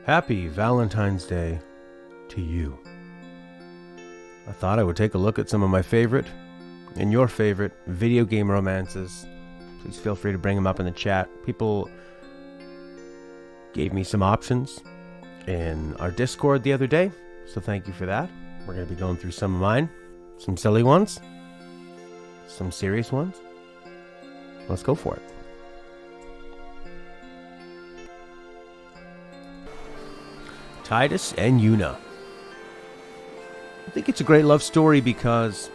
Happy Valentine's Day to you. I thought I would take a look at some of my favorite and your favorite video game romances. Please feel free to bring them up in the chat. People gave me some options in our Discord the other day, so thank you for that. We're going to be going through some of mine. Some silly ones. Some serious ones. Let's go for it. Titus and Una. I think it's a great love story because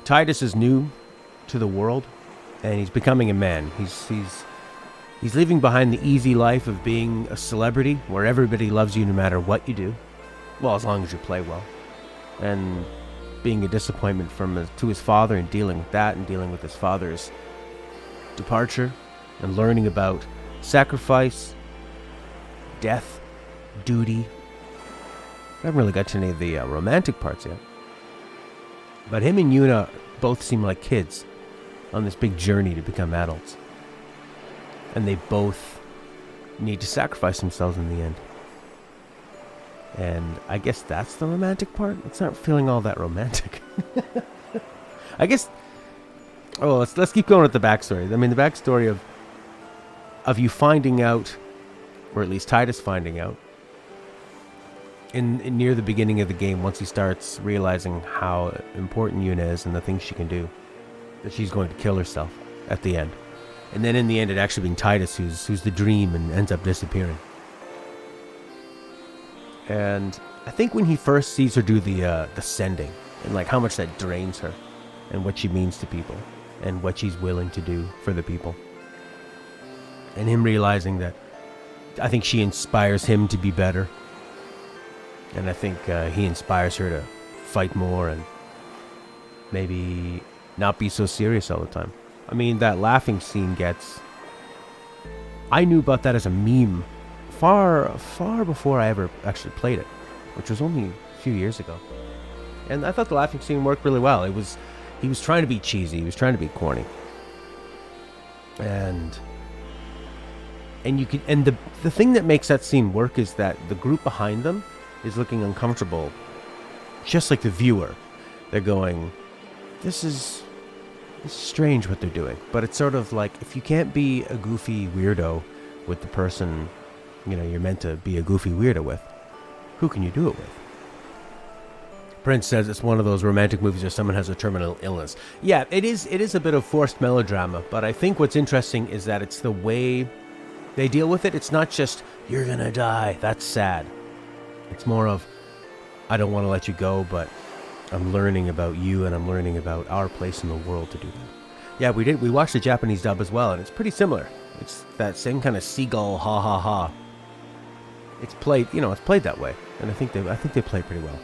Titus is new to the world and he's becoming a man. He's leaving behind the easy life of being a celebrity where everybody loves you no matter what you do. Well, as long as you play well. And being a disappointment to his father and dealing with that and dealing with his father's departure and learning about sacrifice, death, duty. I haven't really got to any of the romantic parts yet. But him and Una both seem like kids on this big journey to become adults. And they both need to sacrifice themselves in the end. And I guess that's the romantic part. It's not feeling all that romantic. I guess... Oh, let's keep going with the backstory. I mean, the backstory of you finding out, or at least Titus finding out, in near the beginning of the game, once he starts realizing how important Una is and the things she can do, that she's going to kill herself at the end. And then in the end, it actually being Titus who's the dream and ends up disappearing. And I think when he first sees her do the sending, and like how much that drains her, and what she means to people, and what she's willing to do for the people. And him realizing that, I think she inspires him to be better. And I think he inspires her to fight more and maybe not be so serious all the time. I mean, that laughing scene gets... I knew about that as a meme far before I ever actually played it, which was only a few years ago. And I thought the laughing scene worked really well. He was trying to be cheesy. He was trying to be corny. And the thing that makes that scene work is that the group behind them is looking uncomfortable, just like the viewer. They're going, this is strange what they're doing. But it's sort of like, if you can't be a goofy weirdo with the person, you're meant to be a goofy weirdo with, who can you do it with? Prince says it's one of those romantic movies where someone has a terminal illness. Yeah, it is a bit of forced melodrama, but I think what's interesting is that it's the way they deal with it. It's not just, you're gonna die, that's sad. It's more of, I don't want to let you go, but I'm learning about you and I'm learning about our place in the world to do that. Yeah, we watched the Japanese dub as well, and it's pretty similar. It's that same kind of seagull ha ha ha. It's played that way, and I think they play pretty well.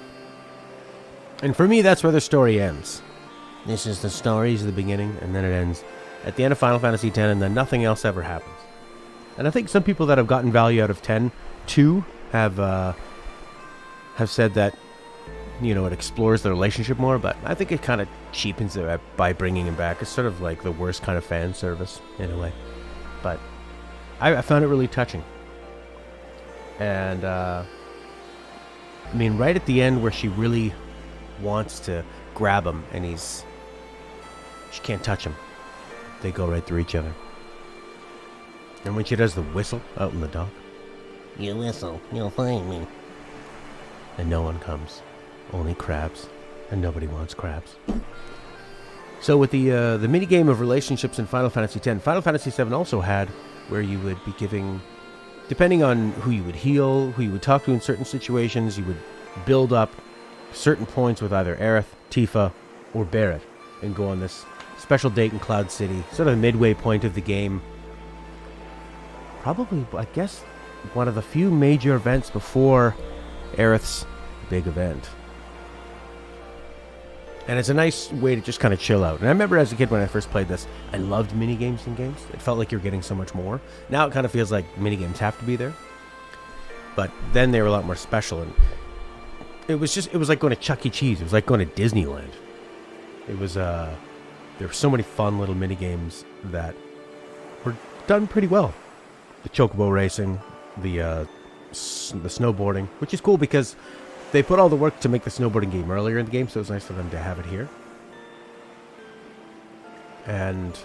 And for me, that's where the story ends. This is the story's the beginning, and then it ends at the end of Final Fantasy X, and then nothing else ever happens. And I think some people that have gotten value out of 10-2 have said that, it explores the relationship more, but I think it kind of cheapens it by bringing him back. It's sort of like the worst kind of fan service, in a way. But I found it really touching. And, right at the end where she really wants to grab him, and she can't touch him. They go right through each other. And when she does the whistle out in the dock, you whistle, you'll find me. And no one comes. Only crabs. And nobody wants crabs. So with the minigame of relationships in Final Fantasy X, Final Fantasy VII also had where you would be giving, depending on who you would heal, who you would talk to in certain situations, you would build up certain points with either Aerith, Tifa, or Barret, and go on this special date in Cloud City, sort of a midway point of the game. Probably, I guess, one of the few major events before Aerith's big event. And it's a nice way to just kind of chill out. And I remember as a kid when I first played this, I loved minigames in games. It felt like you were getting so much more. Now it kind of feels like minigames have to be there. But then they were a lot more special. And it was like going to Chuck E. Cheese. It was like going to Disneyland. It was, there were so many fun little minigames that were done pretty well. The chocobo racing, the the snowboarding, which is cool because they put all the work to make the snowboarding game earlier in the game, so it's nice for them to have it here. And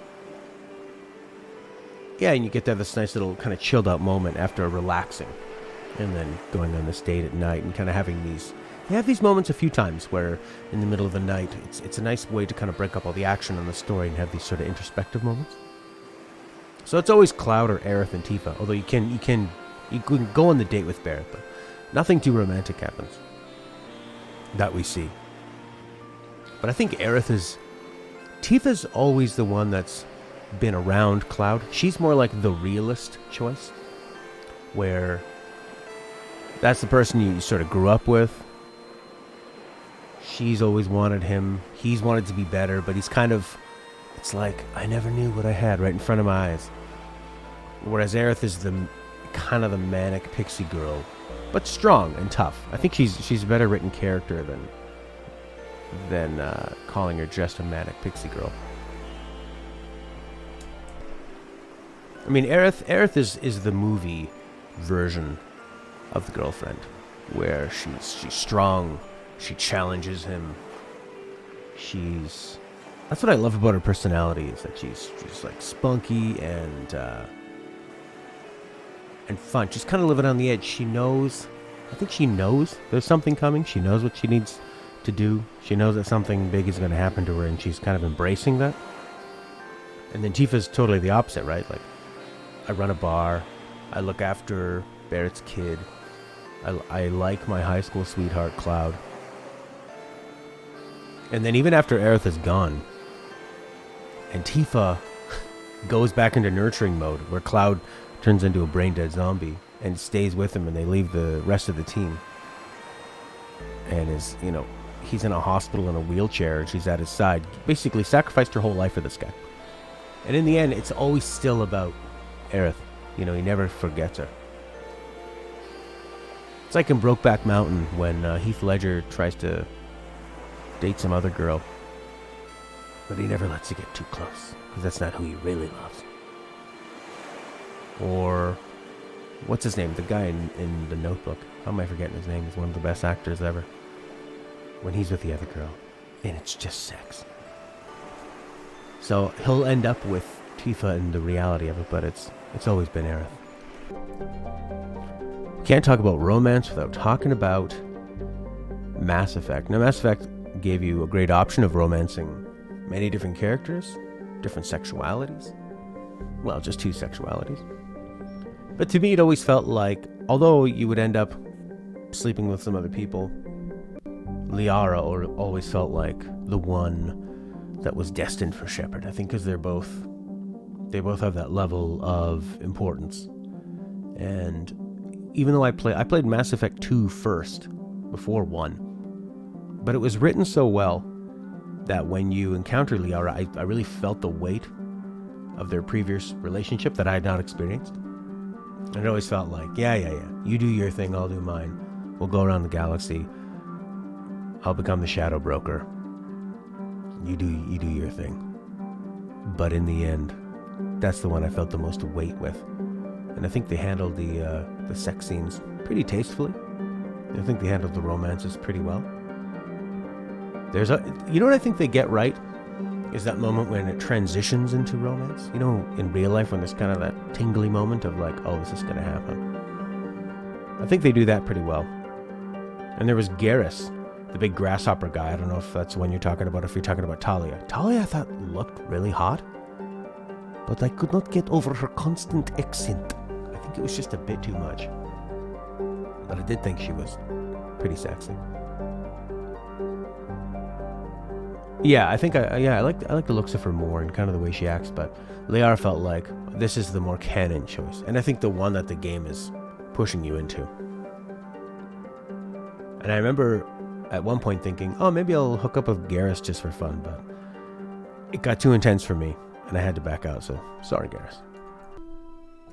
yeah, and you get to have this nice little kind of chilled out moment after relaxing, and then going on this date at night and kind of having these. They have these moments a few times where in the middle of the night, it's a nice way to kind of break up all the action on the story and have these sort of introspective moments. So it's always Cloud or Aerith and Tifa, although you can go on the date with Barrett, but nothing too romantic happens that we see. But I think Tifa's always the one that's been around Cloud. She's more like the realist choice, where that's the person you sort of grew up with. She's always wanted him. He's wanted to be better, but he's kind of, it's like, I never knew what I had right in front of my eyes. Whereas Aerith is the kind of the manic pixie girl, but strong and tough. I think she's a better written character than calling her just a manic pixie girl. I mean, Aerith is the movie version of the girlfriend, where she's strong, she challenges him. That's what I love about her personality, is that she's like spunky and fun. She's kind of living on the edge. I think she knows there's something coming. She knows what she needs to do. She knows that something big is going to happen to her, and she's kind of embracing that. And then Tifa's totally the opposite, right? Like, I run a bar. I look after Barrett's kid. I like my high school sweetheart, Cloud. And then even after Aerith is gone, and Tifa goes back into nurturing mode, where Cloud turns into a brain-dead zombie and stays with him, and they leave the rest of the team. And he's in a hospital in a wheelchair, and she's at his side. Basically sacrificed her whole life for this guy. And in the end, it's always still about Aerith. He never forgets her. It's like in Brokeback Mountain when Heath Ledger tries to date some other girl, but he never lets her get too close, because that's not who he really loves. Or, what's his name? The guy in The Notebook. How am I forgetting his name? He's one of the best actors ever. When he's with the other girl, and it's just sex. So he'll end up with Tifa in the reality of it, but it's always been Aerith. Can't talk about romance without talking about Mass Effect. Now, Mass Effect gave you a great option of romancing many different characters, different sexualities. Well, just two sexualities. But to me, it always felt like, although you would end up sleeping with some other people, Liara always felt like the one that was destined for Shepard. I think because they both have that level of importance. And even though I played Mass Effect 2 first, before 1, but it was written so well that when you encounter Liara, I really felt the weight of their previous relationship that I had not experienced. And it always felt like, yeah, you do your thing, I'll do mine. We'll go around the galaxy. I'll become the shadow broker. You do your thing. But in the end, that's the one I felt the most weight with. And I think they handled the sex scenes pretty tastefully. I think they handled the romances pretty well. You know what I think they get right? Is that moment when it transitions into romance. In real life, when there's kind of that tingly moment of like, oh, this is going to happen. I think they do that pretty well. And there was Garrus, the big grasshopper guy. I don't know if that's the one you're talking about, if you're talking about Talia. Talia, I thought, looked really hot. But I could not get over her constant accent. I think it was just a bit too much. But I did think she was pretty sexy. Yeah, I think I like the looks of her more and kind of the way she acts, but Liara felt like this is the more canon choice, and I think the one that the game is pushing you into. And I remember at one point thinking, oh, maybe I'll hook up with Garrus just for fun, but it got too intense for me, and I had to back out, so sorry, Garrus.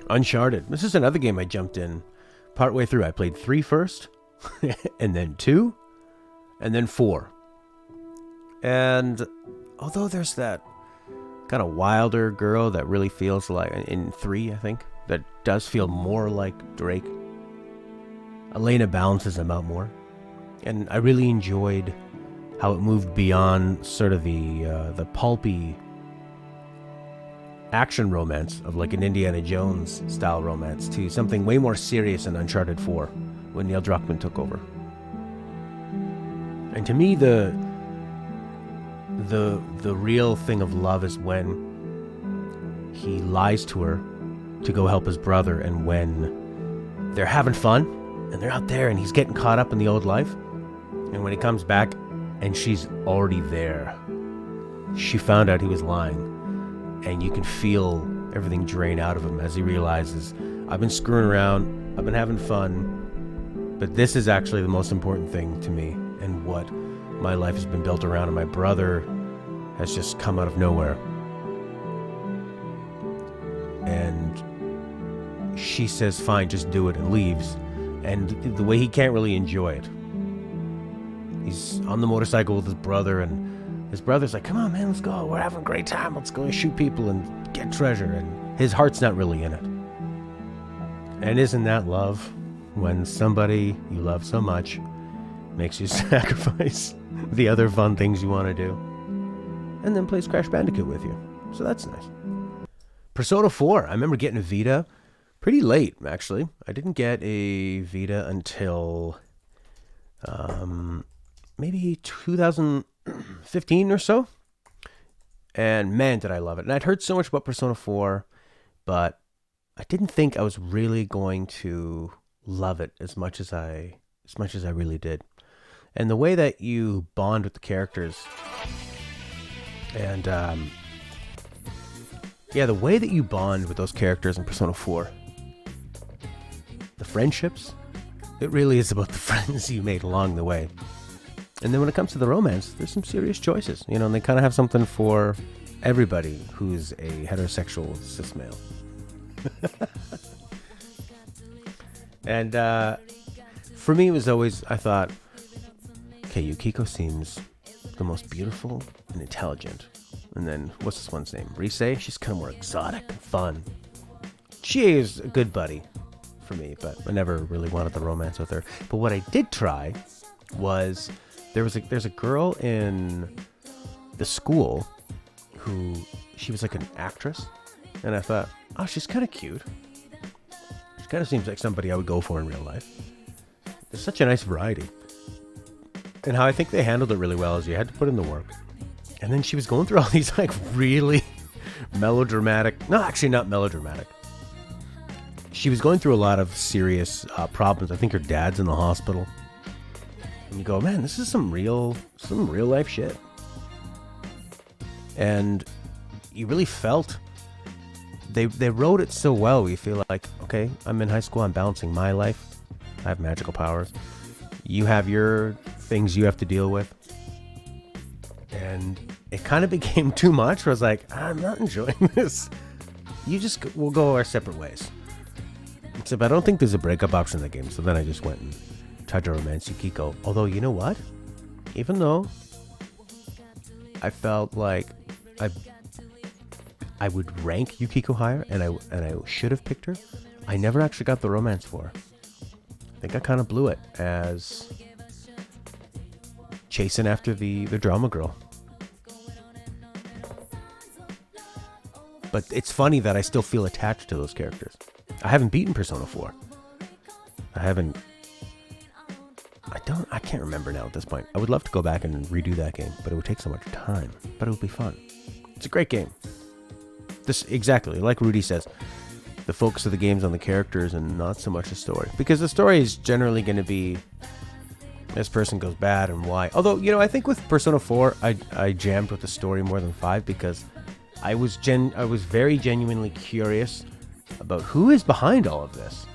Uncharted. This is another game I jumped in partway through. I played 3 first, and then 2, and then 4. And although there's that kind of wilder girl that really feels like, in 3, I think, that does feel more like Drake, Elena balances them out more. And I really enjoyed how it moved beyond sort of the pulpy action romance of like an Indiana Jones style romance to something way more serious in Uncharted 4 when Neil Druckmann took over. And to me, the real thing of love is when he lies to her to go help his brother, and when they're having fun and they're out there and he's getting caught up in the old life, and when he comes back and she's already there. She found out he was lying, and you can feel everything drain out of him as he realizes, I've been screwing around, I've been having fun, but this is actually the most important thing to me and what my life has been built around, and my brother has just come out of nowhere. And she says, fine, just do it, and leaves. And the way he can't really enjoy it. He's on the motorcycle with his brother, and his brother's like, come on, man, let's go. We're having a great time. Let's go and shoot people and get treasure. And his heart's not really in it. And isn't that love? When somebody you love so much makes you sacrifice the other fun things you want to do, and then plays Crash Bandicoot with you. So that's nice. Persona 4. I remember getting a Vita pretty late, actually. I didn't get a Vita until maybe 2015 or so. And man, did I love it. And I'd heard so much about Persona 4, but I didn't think I was really going to love it as much as I really did. And the way that you bond with the characters, and the way that you bond with those characters in Persona 4, the friendships, it really is about the friends you made along the way. And then when it comes to the romance, there's some serious choices, and they kind of have something for everybody who's a heterosexual cis male. And for me, it was always, I thought, okay, Yukiko seems the most beautiful and intelligent. And then, what's this one's name? Rise? She's kind of more exotic and fun. She is a good buddy for me, but I never really wanted the romance with her. But what I did try was, there's a girl in the school who, she was like an actress. And I thought, oh, she's kind of cute. She kind of seems like somebody I would go for in real life. There's such a nice variety. And how I think they handled it really well is you had to put in the work. And then she was going through all these like really melodramatic, no, actually not melodramatic. She was going through a lot of serious problems. I think her dad's in the hospital. And you go, man, this is some real life shit. And you really felt, they wrote it so well. You feel like, okay, I'm in high school, I'm balancing my life. I have magical powers. You have your things you have to deal with. And it kind of became too much. Where I was like, I'm not enjoying this. We'll go our separate ways. Except I don't think there's a breakup option in the game. So then I just went and tried to romance Yukiko. Although, you know what? Even though I felt like I would rank Yukiko higher, and I should have picked her, I never actually got the romance for her. I think I kind of blew it as chasing after the drama girl. But it's funny that I still feel attached to those characters. I haven't beaten Persona 4. I can't remember now at this point. I would love to go back and redo that game, but it would take so much time. But it would be fun. It's a great game. This, exactly, like Rudy says, the focus of the game's on the characters and not so much the story. Because the story is generally going to be, this person goes bad and why. Although, I think with Persona 4, I jammed with the story more than 5 because I was very genuinely curious about who is behind all of this.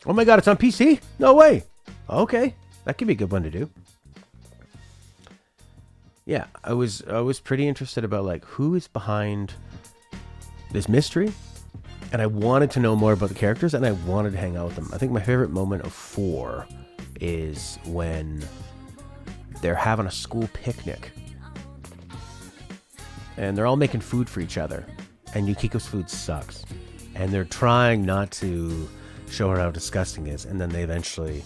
Oh my god, it's on PC? No way. Okay, that could be a good one to do. Yeah, I was pretty interested about like who is behind this mystery, and I wanted to know more about the characters, and I wanted to hang out with them. I think my favorite moment of 4 is when they're having a school picnic, and they're all making food for each other, and Yukiko's food sucks, and they're trying not to show her how disgusting it is, and then they eventually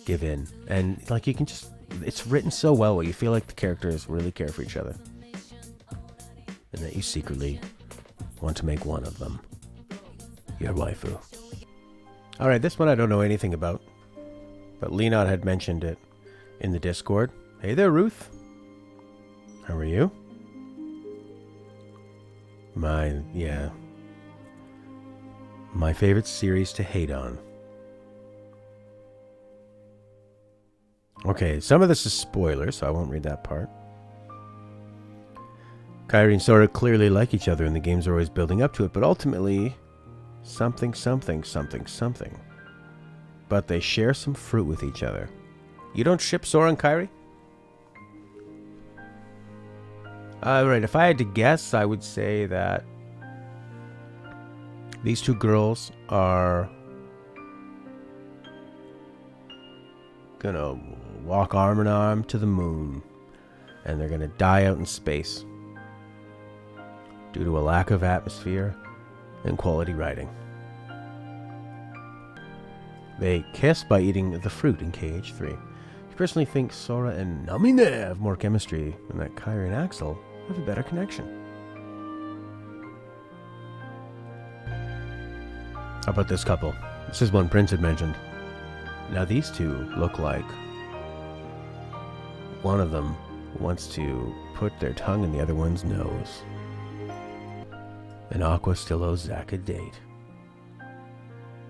give in. And like you can just, it's written so well where you feel like the characters really care for each other, and that you secretly want to make one of them your waifu. Alright, this one I don't know anything about, but Leonard had mentioned it in the Discord. Hey there, Ruth. How are you? My favorite series to hate on. Okay, some of this is spoilers, so I won't read that part. Kairi and Sora clearly like each other, and the games are always building up to it, but ultimately, something. But they share some fruit with each other. You don't ship Sora and Kairi? Right, if I had to guess, I would say that these two girls are gonna walk arm in arm to the moon, and they're gonna die out in space due to a lack of atmosphere and quality writing. They kiss by eating the fruit in KH3. You personally think Sora and Namine have more chemistry, and that Kairi and Axel have a better connection. How about this couple? This is one Prince had mentioned. Now these two look like one of them wants to put their tongue in the other one's nose. And Aqua still owes Zack a date.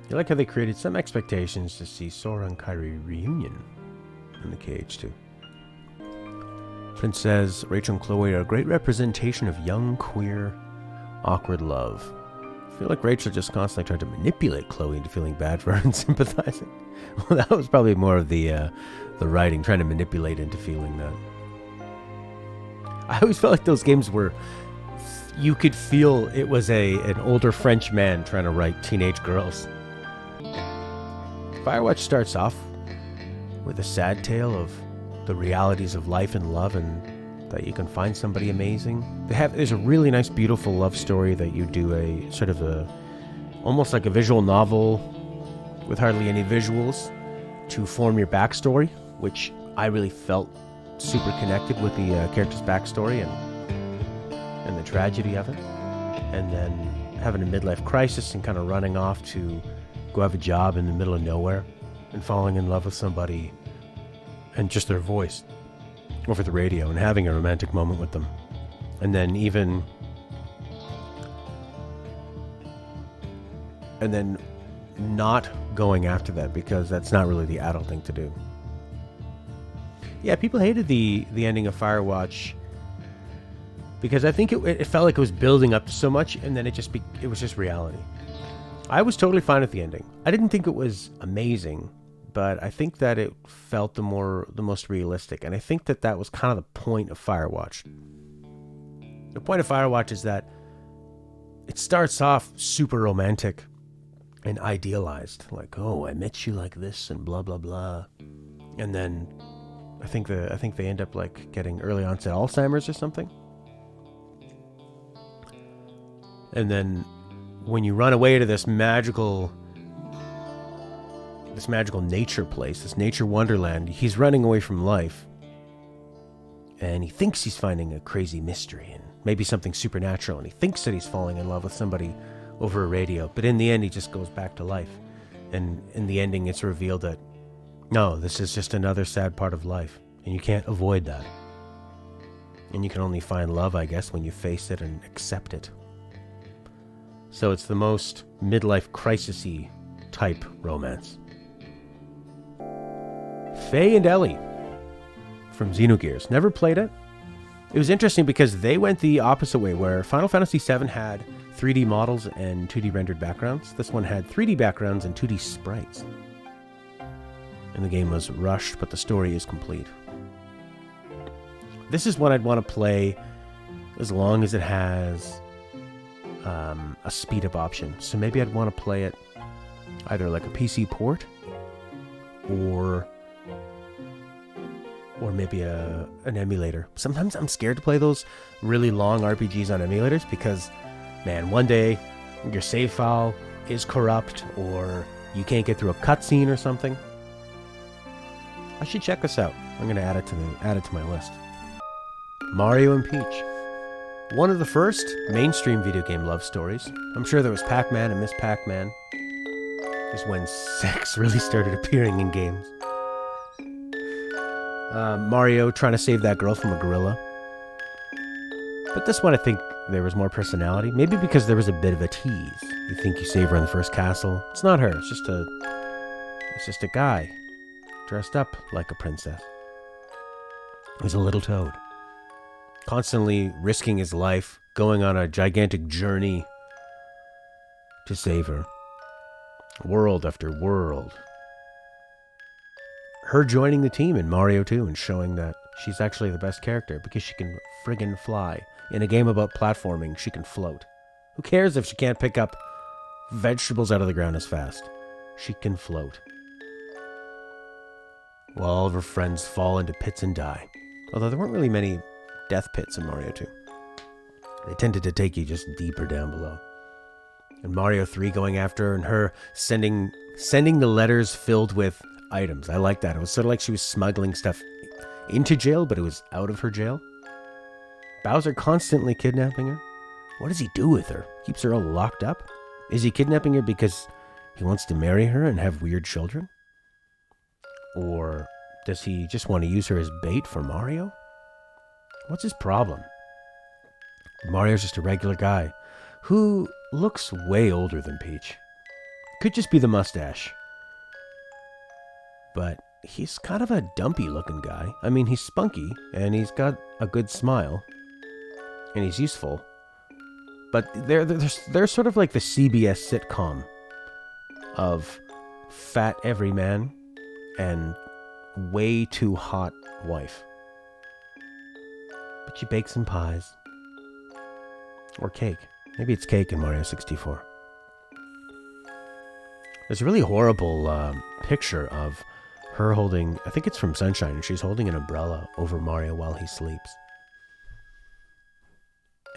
You like how they created some expectations to see Sora and Kairi reunion in the KH2. Prince says Rachel and Chloe are a great representation of young, queer, awkward love. I feel like Rachel just constantly tried to manipulate Chloe into feeling bad for her and sympathizing. Well, that was probably more of the writing, trying to manipulate into feeling that. I always felt like those games were, you could feel it was an older French man trying to write teenage girls. Firewatch starts off with a sad tale of the realities of life and love, and that you can find somebody amazing. There's a really nice, beautiful love story that you do a sort of almost like a visual novel with hardly any visuals to form your backstory, which I really felt super connected with the character's backstory and the tragedy of it. And then having a midlife crisis and kind of running off to go have a job in the middle of nowhere and falling in love with somebody and just their voice over the radio and having a romantic moment with them. And then not going after that because that's not really the adult thing to do. Yeah, people hated the ending of Firewatch because I think it felt like it was building up to so much, and then it was just reality. I was totally fine with the ending. I didn't think it was amazing, but I think that it felt the most realistic, and I think that was kind of the point of Firewatch. The point of Firewatch is that it starts off super romantic and idealized, like, oh, I met you like this and blah blah blah, and then I think they end up like getting early onset Alzheimer's or something, and then when you run away to this magical nature place, this nature wonderland, he's running away from life, and he thinks he's finding a crazy mystery and maybe something supernatural, and he thinks that he's falling in love with somebody over a radio, but in the end he just goes back to life. And in the ending it's revealed that no, this is just another sad part of life, and you can't avoid that, and you can only find love, I guess, when you face it and accept it. So it's the most midlife crisis-y type romance. Faye and Ellie from Xenogears. Never played it. It was interesting because they went the opposite way, where Final Fantasy VII had 3D models and 2D rendered backgrounds. This one had 3D backgrounds and 2D sprites. And the game was rushed, but the story is complete. This is one I'd want to play as long as it has a speed up option. So maybe I'd want to play it either like a PC port or maybe an emulator. Sometimes I'm scared to play those really long RPGs on emulators because, man, one day your save file is corrupt or you can't get through a cutscene or something. I should check this out. I'm gonna add it to my list. Mario and Peach. One of the first mainstream video game love stories. I'm sure there was Pac-Man and Miss Pac-Man. Is when sex really started appearing in games. Mario trying to save that girl from a gorilla. But this one, I think there was more personality. Maybe because there was a bit of a tease. You think you save her in the first castle. It's not her. It's just a guy dressed up like a princess. He's a little toad. Constantly risking his life, going on a gigantic journey to save her. World after world. Her joining the team in Mario 2 and showing that she's actually the best character because she can friggin' fly. In a game about platforming, she can float. Who cares if she can't pick up vegetables out of the ground as fast? She can float. While all of her friends fall into pits and die. Although there weren't really many death pits in Mario 2. They tended to take you just deeper down below. And Mario 3 going after her and her sending the letters filled with items. I like that. It was sort of like she was smuggling stuff into jail, but it was out of her jail. Bowser constantly kidnapping her. What does he do with her? Keeps her all locked up? Is he kidnapping her because he wants to marry her and have weird children? Or does he just want to use her as bait for Mario? What's his problem? Mario's just a regular guy who looks way older than Peach. Could just be the mustache. But he's kind of a dumpy looking guy. I mean, he's spunky and he's got a good smile. And he's useful. But they're sort of like the CBS sitcom of fat everyman and way too hot wife. But she bakes some pies. Or cake. Maybe it's cake in Mario 64. There's a really horrible picture of her holding, I think it's from Sunshine, and she's holding an umbrella over Mario while he sleeps.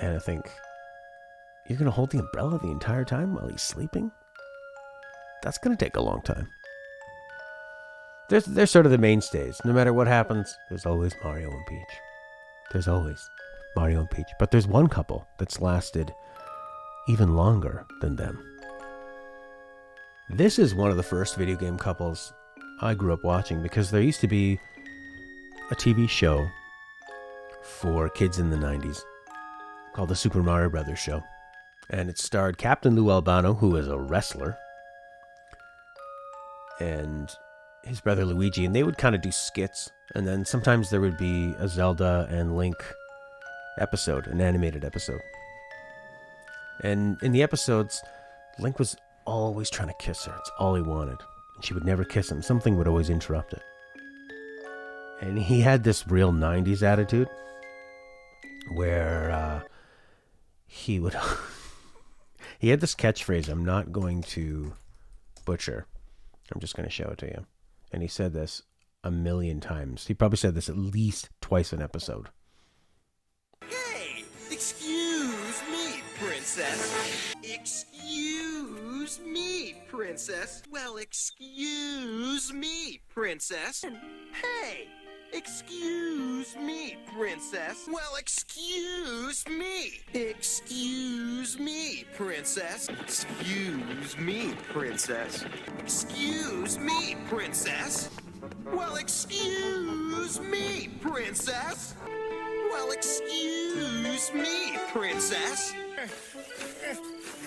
And I think, you're going to hold the umbrella the entire time while he's sleeping? That's going to take a long time. They're sort of the mainstays. No matter what happens, there's always Mario and Peach. There's always Mario and Peach. But there's one couple that's lasted even longer than them. This is one of the first video game couples I grew up watching because there used to be a TV show for kids in the 90s called the Super Mario Brothers Show. And it starred Captain Lou Albano, who is a wrestler, and his brother Luigi, and they would kind of do skits, and then sometimes there would be a Zelda and Link episode, an animated episode. And in the episodes, Link was always trying to kiss her. It's all he wanted. And she would never kiss him. Something would always interrupt it. And he had this real 90s attitude where he would... he had this catchphrase I'm not going to butcher. I'm just going to show it to you. And he said this a million times. He probably said this at least twice an episode. Hey, excuse me, princess. Excuse me, princess. Well, excuse me, princess. Hey, excuse me, princess. Well, excuse me. Excuse me, princess. Excuse me, princess. Excuse me, princess. Well, excuse me, princess. Well, excuse me, princess.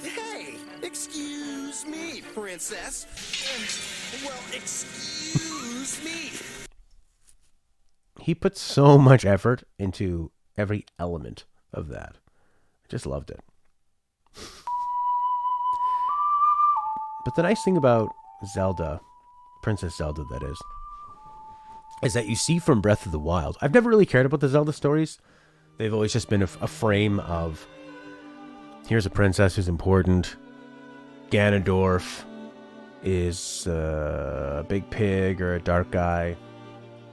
Hey, excuse me, princess. Well, excuse me. He put so much effort into every element of that. I just loved it. But the nice thing about Zelda, Princess Zelda that is that you see from Breath of the Wild. I've never really cared about the Zelda stories. They've always just been a frame of, here's a princess who's important. Ganondorf is a big pig or a dark guy.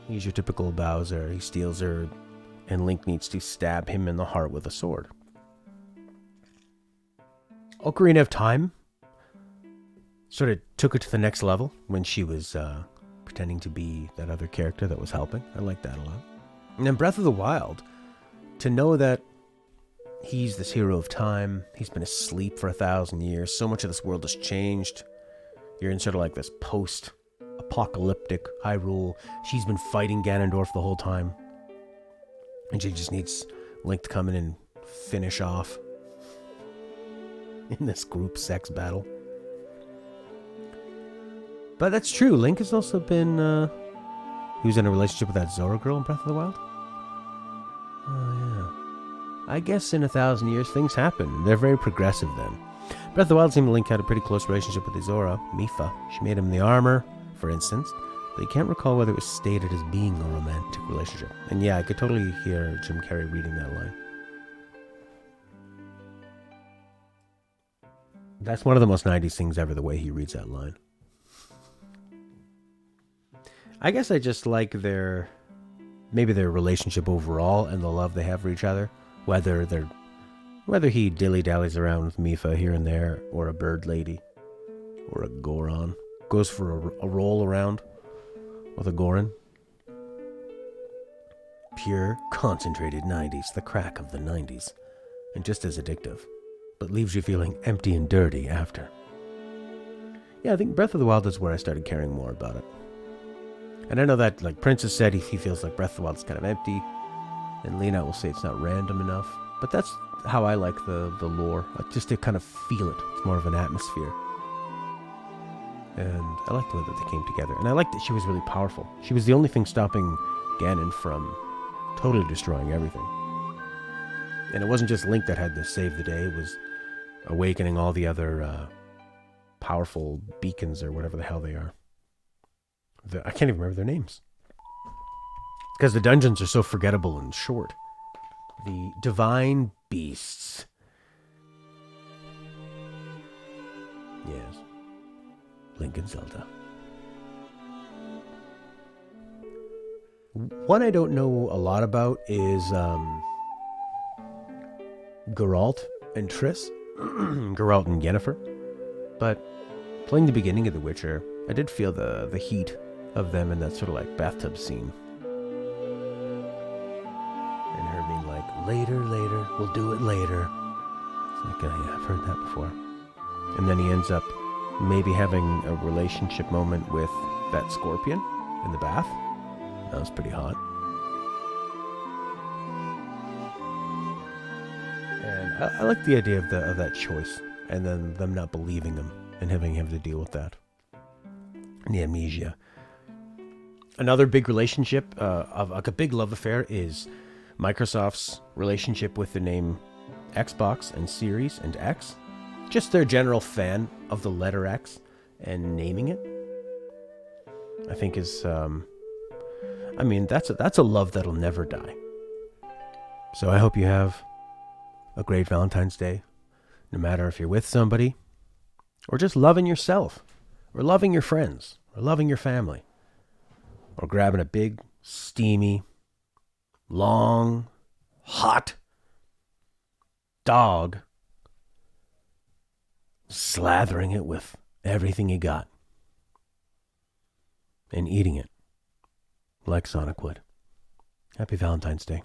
He's your typical Bowser. He steals her, and Link needs to stab him in the heart with a sword. Ocarina of Time, sort of took it to the next level when she was pretending to be that other character that was helping. I like that a lot. And then Breath of the Wild, to know that he's this hero of time, he's been asleep for 1,000 years, so much of this world has changed. You're in sort of like this post-apocalyptic Hyrule. She's been fighting Ganondorf the whole time. And she just needs Link to come in and finish off in this group sex battle. But that's true. Link has also been... he was in a relationship with that Zora girl in Breath of the Wild. Oh, yeah. I guess in 1,000 years, things happen. They're very progressive then. Breath of the Wild seemed Link had a pretty close relationship with Zora, Mipha. She made him the armor, for instance. But you can't recall whether it was stated as being a romantic relationship. And yeah, I could totally hear Jim Carrey reading that line. That's one of the most 90s things ever, the way he reads that line. I guess I just like their relationship overall and the love they have for each other. Whether he dilly-dallies around with Mipha here and there, or a bird lady, or a Goron. Goes for a roll around with a Goron. Pure, concentrated 90s, the crack of the 90s. And just as addictive, but leaves you feeling empty and dirty after. Yeah, I think Breath of the Wild is where I started caring more about it. And I know that, like Princess said, he feels like Breath of the Wild is kind of empty. And Lena will say it's not random enough. But that's how I like the lore. Just to kind of feel it. It's more of an atmosphere. And I like the way that they came together. And I like that she was really powerful. She was the only thing stopping Ganon from totally destroying everything. And it wasn't just Link that had to save the day. It was awakening all the powerful beacons or whatever the hell they are. I can't even remember their names. Because the dungeons are so forgettable and short. The divine beasts. Yes. Link and Zelda. One I don't know a lot about is Geralt and Triss. Geralt and Yennefer. But playing the beginning of The Witcher, I did feel the heat of them in that sort of like bathtub scene. And her being like, later, we'll do it later. It's like, yeah, I've heard that before. And then he ends up maybe having a relationship moment with that scorpion in the bath. That was pretty hot. And I like the idea of that choice, and then them not believing him and having him to deal with that. And the amnesia. Another big relationship of like a big love affair is Microsoft's relationship with the name Xbox and Series and X. Just their general fan of the letter X and naming it. I think is, that's a love that'll never die. So I hope you have a great Valentine's Day, no matter if you're with somebody, or just loving yourself, or loving your friends, or loving your family, or grabbing a big, steamy, long, hot dog, slathering it with everything you got, and eating it like Sonic would. Happy Valentine's Day.